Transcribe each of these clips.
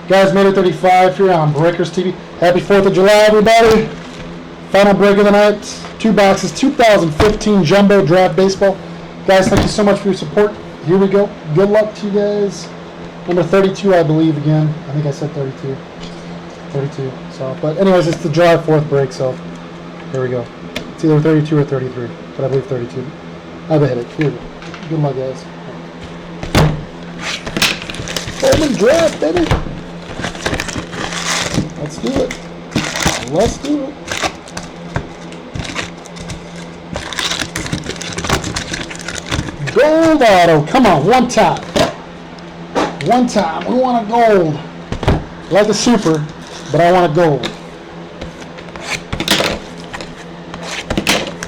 Guys, made it 35 here on Breakers TV. Happy 4th of July, everybody. Final break of the night. 2 boxes, 2015 Jumbo Draft Baseball. Guys, thank you so much for your support. Here we go. Good luck to you guys. Number 32, I believe, again. I think I said 32. 32. So, but anyways, it's the July 4th break, so here we go. It's either 32 or 33, but I believe 32. I have a headache. Here we go. Good luck, guys. Coleman draft, baby. Let's do it. Let's do it. Gold auto. Come on, one time. One time. We want a gold. I like a super, but I want a gold.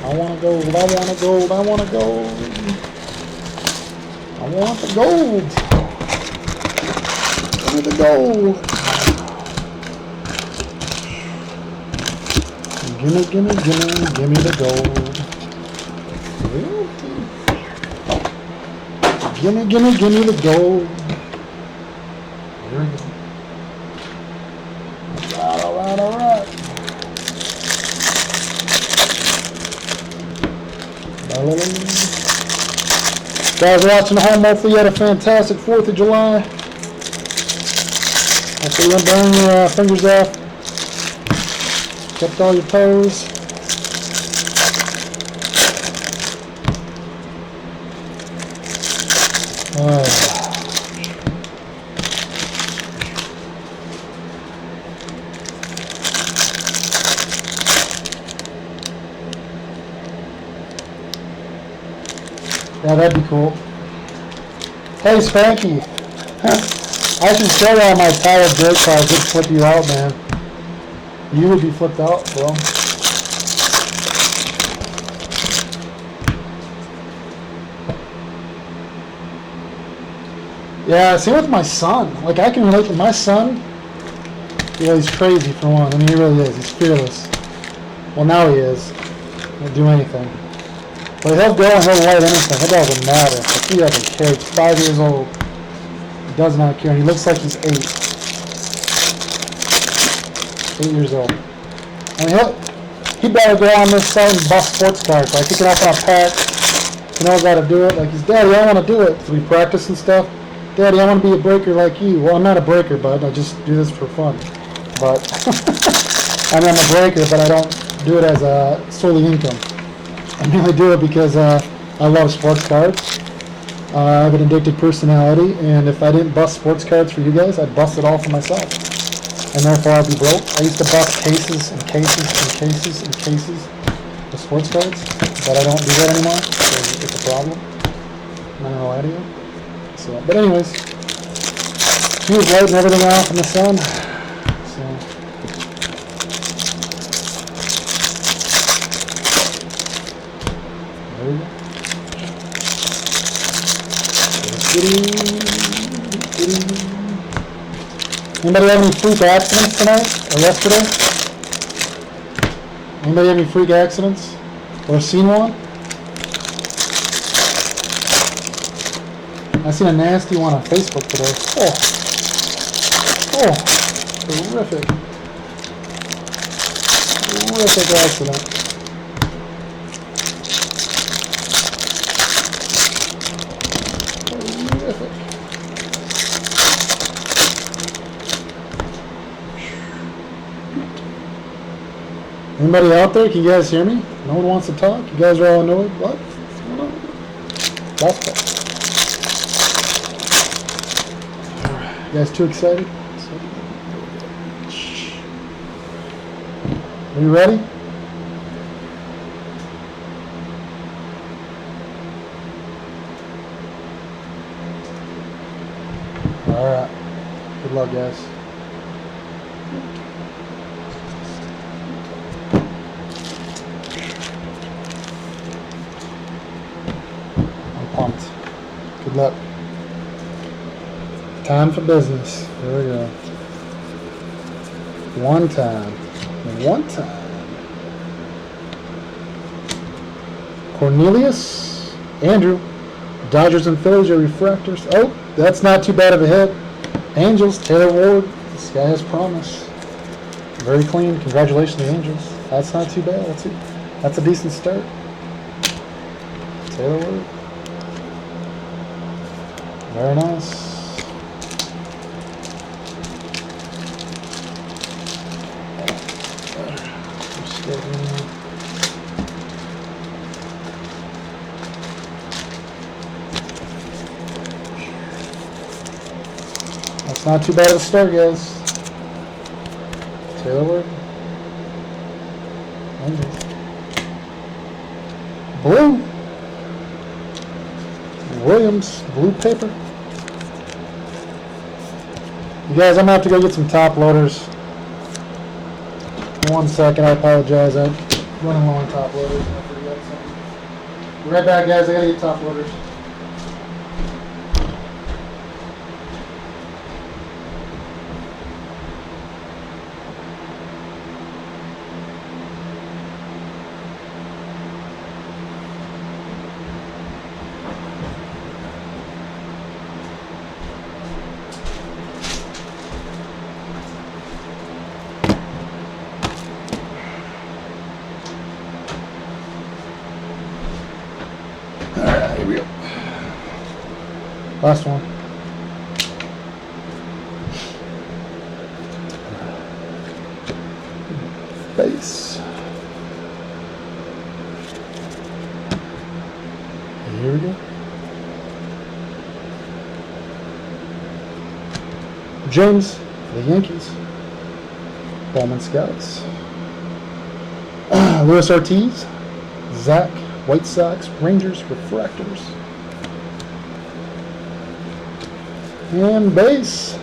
I want a gold. I want a gold. I want a gold. I want the gold. Give me the gold. Gimme, gimme, gimme, gimme the gold. Gimme, gimme, gimme the gold. Here we go. Alright, alright. Guys watching at home, hopefully you had a fantastic 4th of July. Hopefully you didn't burn your fingers off. Kept all your toes. Yeah, that'd be cool. Hey, Spanky. I should show you all my Tyler Drake cards. It'd flip you out, man. You would be flipped out, bro. Yeah, same with my son. Like, I can relate to my son. You know, he's crazy for one. I mean, he really is. He's fearless. Well, now he is. He'll do anything. But he'll go and he'll light anything. It doesn't matter. Like, he doesn't care. He's 5 years old. He does not care. And he looks like he's 8. 8 years old. I mean, he better go on this site and bust sports cards. Like, he can open a pack. He knows how to do it. Like, he's, Daddy, I want to do it. So we practice and stuff. Daddy, I want to be a breaker like you. Well, I'm not a breaker, bud. I just do this for fun. But I mean, I'm a breaker, but I don't do it as a solely income. I mainly do it because I love sports cards. I have an addicted personality, and if I didn't bust sports cards for you guys, I'd bust it all for myself. And therefore I'd be broke. I used to bust cases and cases and cases and cases of sports cards, but I don't do that anymore, so it's a problem. I'm not gonna lie to you. So, but anyways, he was lighting everything off in the sun. So there we go. Anybody have any freak accidents tonight or yesterday? Anybody have any freak accidents or seen one? I seen a nasty one on Facebook today. Oh, horrific. Horrific accident. Horrific. Anybody out there? Can you guys hear me? No one wants to talk? You guys are all annoyed? What? What's going on? Basketball. You guys too excited? Are you ready? Alright. Good luck, guys. I'm pumped. Good luck. Time for business. There we go. One time. One time. Cornelius. Andrew. Dodgers and Phillies are refractors. Oh, that's not too bad of a hit. Angels. Taylor Ward. This guy has promise. Very clean. Congratulations, the Angels. That's not too bad. That's a decent start. Taylor Ward. Very nice. That's not too bad of a start, guys. Taylor Ward. Blue. Williams, blue paper. You guys, I'm gonna have to go get some top loaders. 1 second, I apologize. I'm running low on top loaders. I forgot something. Be right back, guys. I gotta get top loaders. Here we go. Last one. Base. Here we go. James, the Yankees. Bowman Scouts. Luis Ortiz. Zach, White Sox, Rangers, Refractors. And base.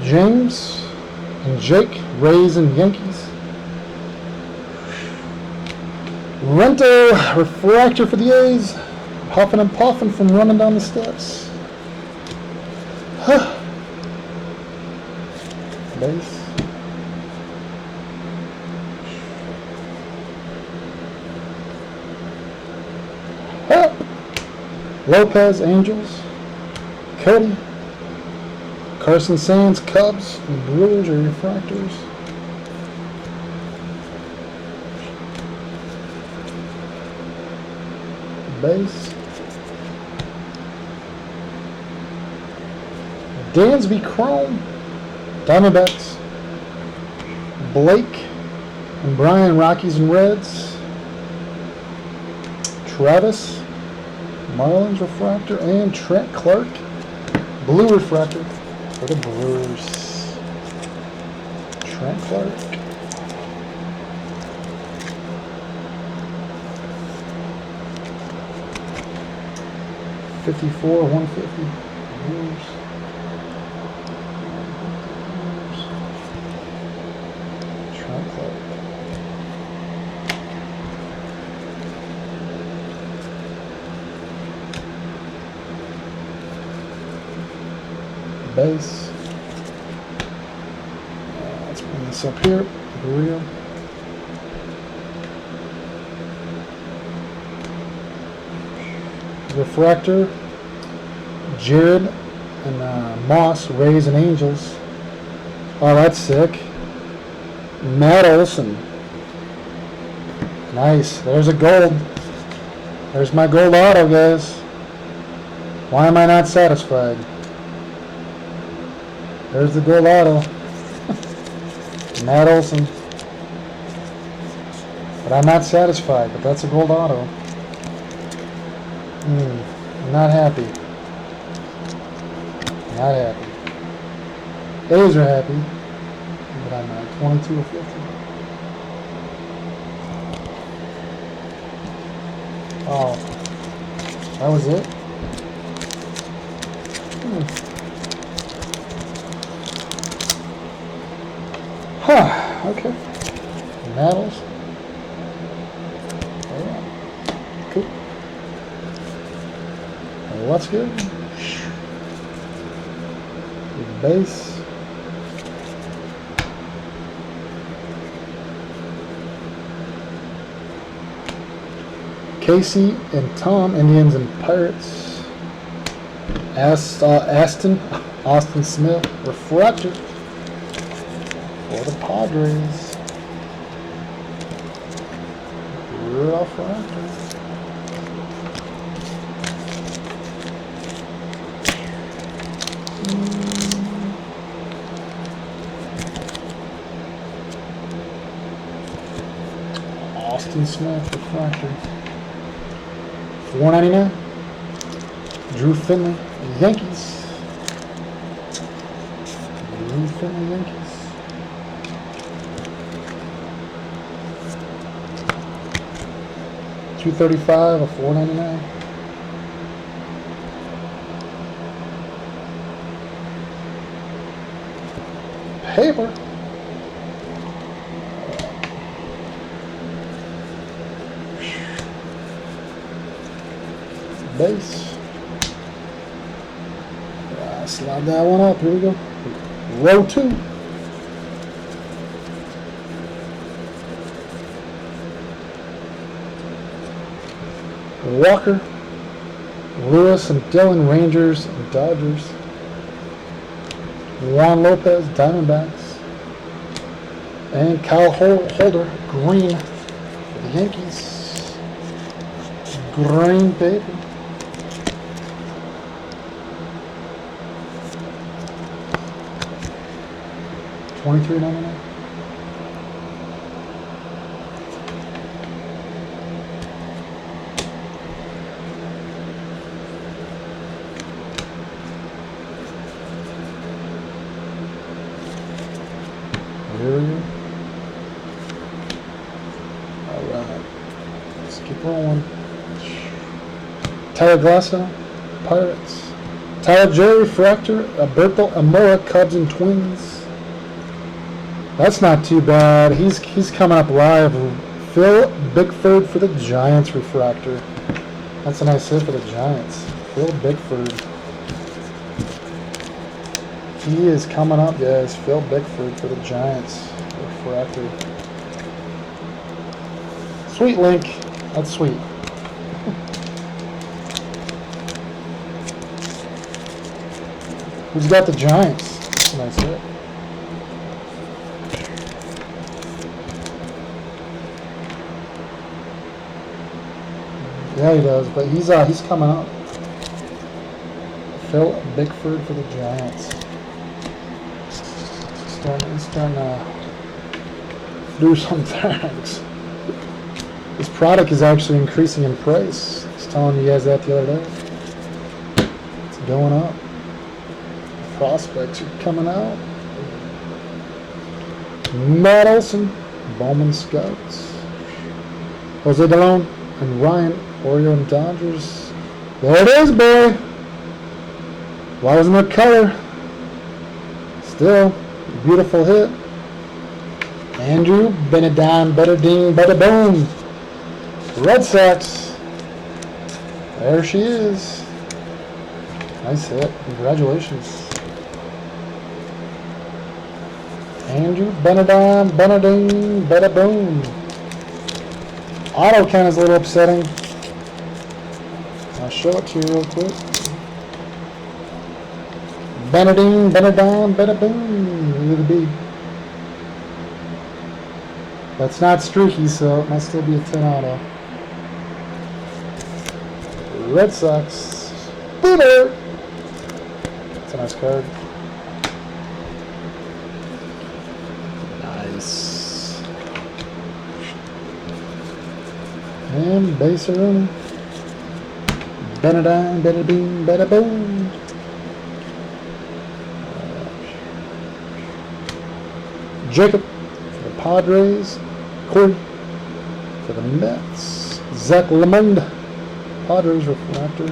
James and Jake, Rays and Yankees. Rento, Refractor for the A's. Huffing and puffing from running down the steps. Huh. Base. Huh. Lopez, Angels. Cody. Carson Sands, Cubs. And Brewers or Refractors. Base. Dansby Chrome, Diamondbacks, Blake and Brian, Rockies and Reds, Travis, Marlins Refractor, and Trent Clark, blue refractor for the Brewers. Trent Clark. $54, $150. Brewers. Base. Let's bring this up here. Real. Refractor. Jared and Moss, Rays and Angels. Oh, that's sick. Matt Olson. Nice. There's a gold. There's my gold auto, guys. Why am I not satisfied? There's the gold auto. Matt Olson. But I'm not satisfied, but that's a gold auto. I'm not happy. Not happy. A's are happy. But I'm not. 22 or 50. Oh. That was it? Huh, okay. Metals. Alright. Cool. Well, that's good. Base. Casey and Tom, Indians and Pirates. Austin Smith, refractor for the Padres. Refractor. Austin Smith, refractor. $4.99. Drew Finley, Yankees. Drew Finley, Yankees. $2.35 or $4.99. Paper. Base. Slide that one up. Here we go. Row 2. Walker, Lewis and Dillon, Rangers and Dodgers. Juan Lopez, Diamondbacks. And Kyle Holder, green for the Yankees. Green paper. $23.99. Here we go. Alright. Let's keep rolling. Tyler Glasnow, Pirates. Tyler Jerry, refractor. Alberto Amora, Cubs and Twins. That's not too bad. He's coming up live. Phil Bickford for the Giants, refractor. That's a nice hit for the Giants. Phil Bickford. He is coming up, guys. Phil Bickford for the Giants, refractor. Sweet link. That's sweet. Who's got the Giants? That's a nice hit. Yeah, he does, but he's coming up. Phil Bickford for the Giants. He's starting to do some things. This product is actually increasing in price. I was telling you guys that the other day. It's going up. Prospects are coming out. Matt Olson, Bowman Scouts. Jose DeLone and Ryan, Oreo and Dodgers. There it is, boy. Why wasn't there color? Still, beautiful hit. Andrew Benedine, Better Ding, Better Boom. Red Sox. There she is. Nice hit. Congratulations. Andrew Benedine, Benedine, Better Boom. Auto count is a little upsetting. I'll show it to you real quick. Benedine, Benedine, Better Boom. Look at the B. That's not streaky, so it might still be a 10 auto. Red Sox. Boomer. That's a nice card. Nice. And base room. Benedine, Better Beam, Better Boom. Jacob for the Padres. Corey for the Mets. Zach Lemond, Padres refractor.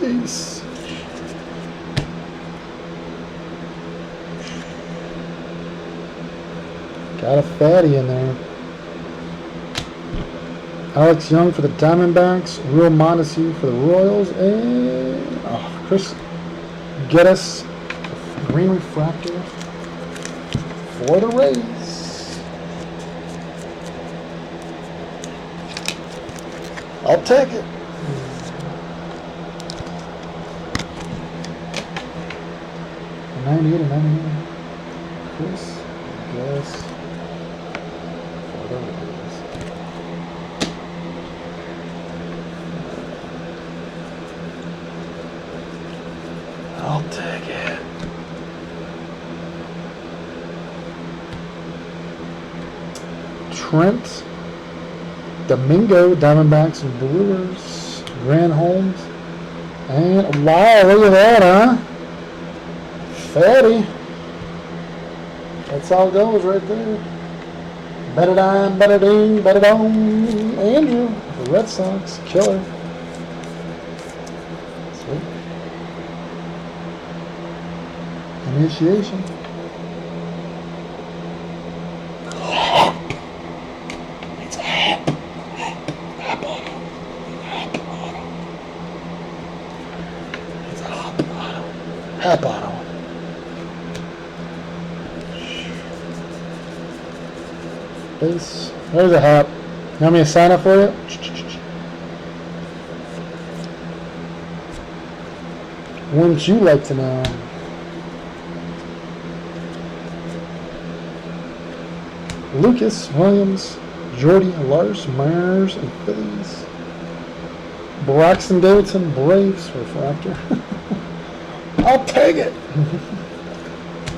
Ace. Got a fatty in there. Alex Young for the Diamondbacks. Real Mondesi for the Royals. And Chris Geddes, green refractor for the Rays. I'll take it. A 98 and 99. Chris, I guess. For the Rays. I'll take it. Trent, Domingo, Diamondbacks and Brewers, Grant Holmes, and wow, look at that, huh? Fatty. That's how it goes right there. Better dime, better ding, better dong. Andrew, the Red Sox, killer. Sweet. Initiation. It's Hap. Hap auto. Hap auto. It's a Hap auto. Hap auto. Base. There's a Hap. You want me to sign up for you? Wouldn't you like to know? Lucas, Williams, Jordy, Lars, Mariners, and Phillies. Braxton Davidson, Braves, refractor. I'll take it.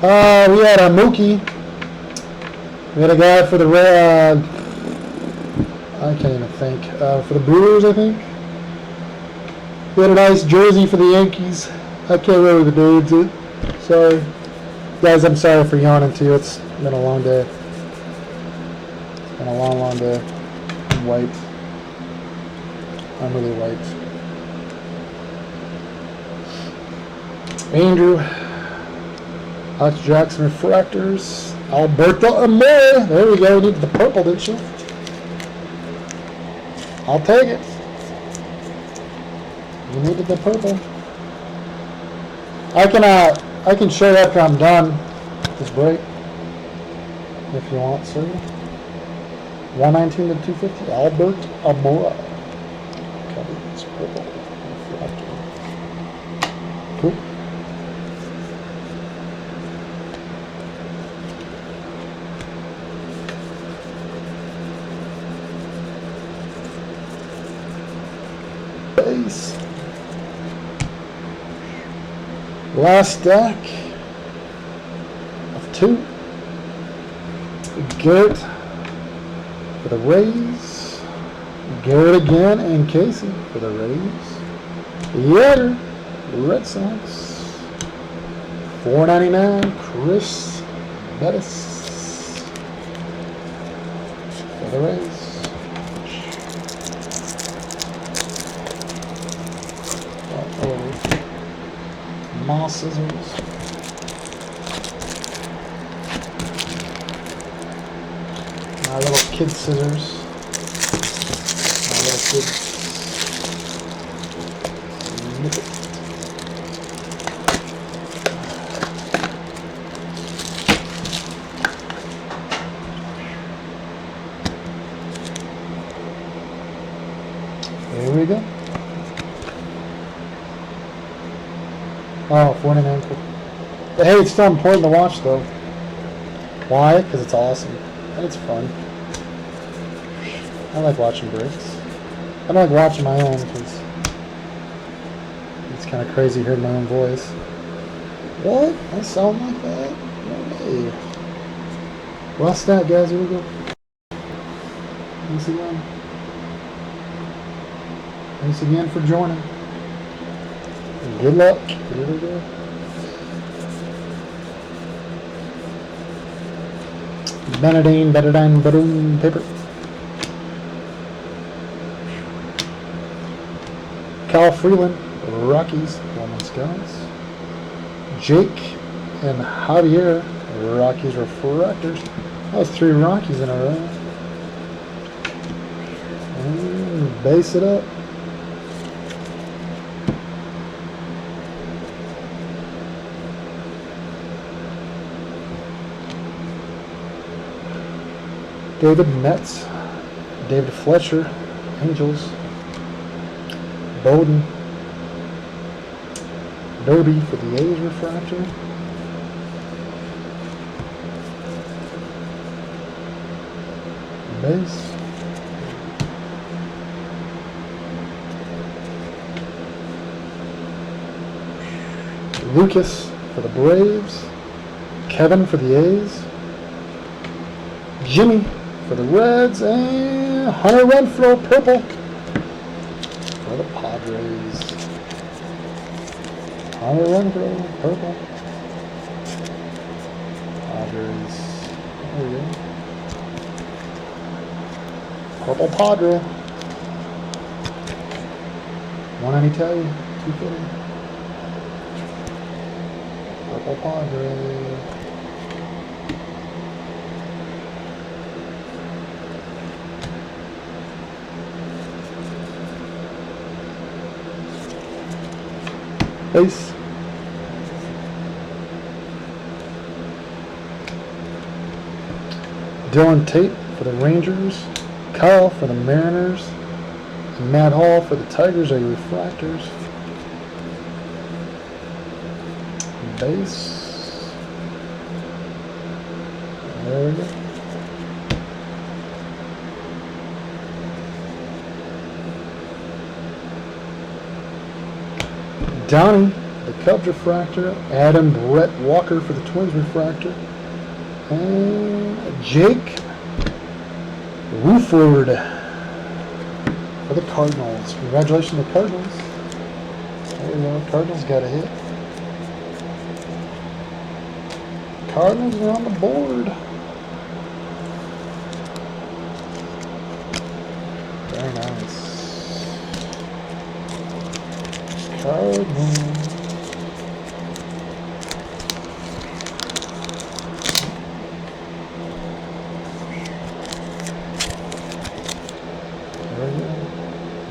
We had a Mookie. We had a guy for the I can't even think. For the Brewers, I think. We had a nice jersey for the Yankees. I can't remember the dudes. Sorry. Guys, I'm sorry for yawning too. It's been a long day. It's been a long, long day. I'm wiped. I'm really wiped. Andrew. Alex Jackson refractors. Alberto Amore. There we go. You needed the purple, didn't you? I'll take it. You needed the purple. I can show you after I'm done this break. If you want, sir. 119 to 250. Albert Amora. Cubbies purple. Cool. Base. Last stack of 2. Garrett for the Rays. Garrett again and Casey for the Rays. Yetter, the Red Sox. $4.99. Chris Bettis for the Rays. Moss scissors. My little kid scissors. My little kid snippet. There we go. Oh, 49 cool. But hey, it's still important to watch though. Why? Because it's awesome. And it's fun. I like watching breaks. I don't like watching my own because it's kind of crazy hearing my own voice. What? I sound like that? No way. Last stat, guys. Here we go. Thanks again. Thanks again for joining. Good luck. Here we go. Benedine, Badoon, paper. Cal Freeland, Rockies, Roman Scouts. Jake and Javier, Rockies refractors. That was 3 Rockies in a row. And base it up. David, Mets. David Fletcher, Angels. Bowden, Derby for the A's refractor. Base. Lucas for the Braves. Kevin for the A's. Jimmy for the Reds. And Hunter Renfroe, purple for the Padres. Hunter Renfroe, purple. Padres. There we go. Purple Padre. 190 tell you. 250. Purple Padre. Base. Dylan Tate for the Rangers. Kyle for the Mariners. And Matt Hall for the Tigers are your refractors. Base. There we go. Donnie, the Cubs refractor. Adam Brett Walker for the Twins refractor. And Jake Wooford for the Cardinals. Congratulations to the Cardinals. There we go. Cardinals got a hit. Cardinals are on the board. Very nice. Cardinals.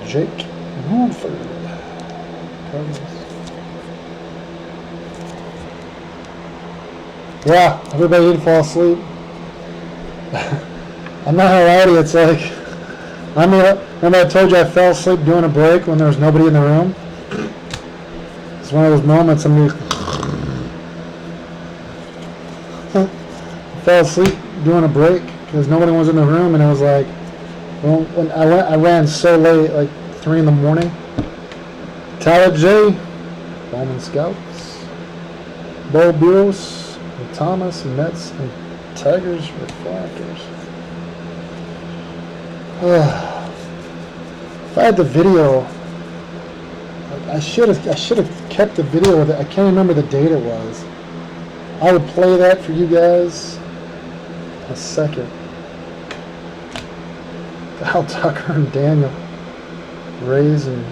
Jake Wooford. Cardinals. Yeah, everybody didn't fall asleep. I'm not gonna lie to you, it's like, I mean, remember I told you I fell asleep doing a break when there was nobody in the room? It's one of those moments I fell asleep doing a break because nobody was in the room, and it was like, well, when I ran so late, like 3 in the morning. Tyler J, Bowman Scouts. Bo Buros, and Thomas, Mets, and Tigers refractors. If I had the video, I should have kept the video with it. I can't remember the date it was. I would play that for you guys in a second. Al Tucker and Daniel. Rays and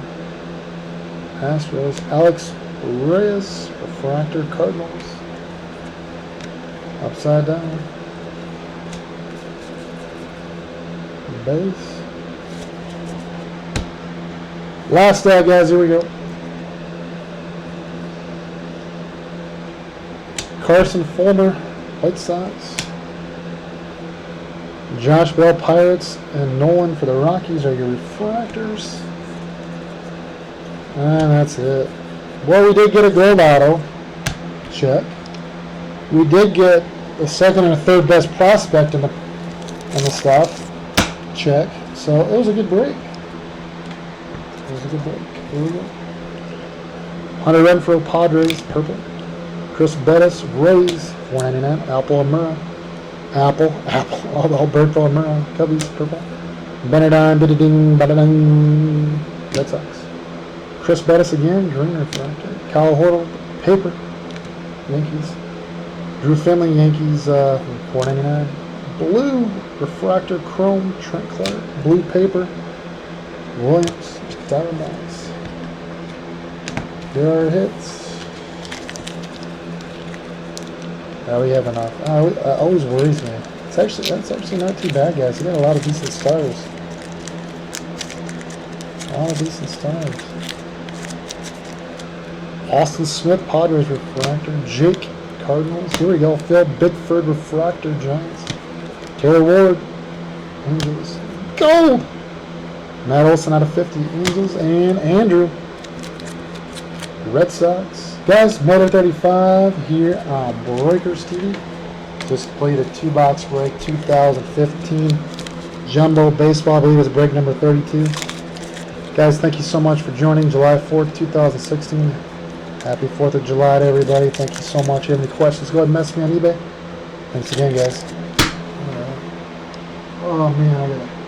Astros. Alex Reyes, refractor, Cardinals. Upside down. Base. Last out, guys. Here we go. Carson Fulmer, White Sox. Josh Bell, Pirates, and Nolan for the Rockies are your refractors. And that's it. Well, we did get a gold auto. Check. We did get the second and third best prospect in the stuff. Check. So it was a good break. It was a good break. Here we go. Hunter Renfroe, Padres, purple. Chris Bettis, Rays, $4.99. Apple, Alberto Amura, Cubbies, purple. Benedine, Bididing, Badading, Red Sox. Chris Bettis again, green refractor. Kyle Hortle, paper, Yankees. Drew Finley, Yankees, $4.99. Blue refractor, chrome, Trent Clark. Blue paper, Williams, Diamondbacks. There are hits. We have enough. It always worries me. That's actually not too bad, guys. We got a lot of decent stars. Austin Smith, Padres refractor. Jake, Cardinals. Here we go. Phil Bickford refractor, Giants. Taylor Ward, Angels. Gold! Matt Olson out of 50. Angels and Andrew. Red Sox. Guys, Motor 35 here on Breakers TV. Just played a 2-box break 2015 Jumbo Baseball. I believe it's break number 32. Guys, thank you so much for joining July 4th, 2016. Happy 4th of July to everybody. Thank you so much. If you have any questions, go ahead and message me on eBay. Thanks again, guys. Oh, man, I got it.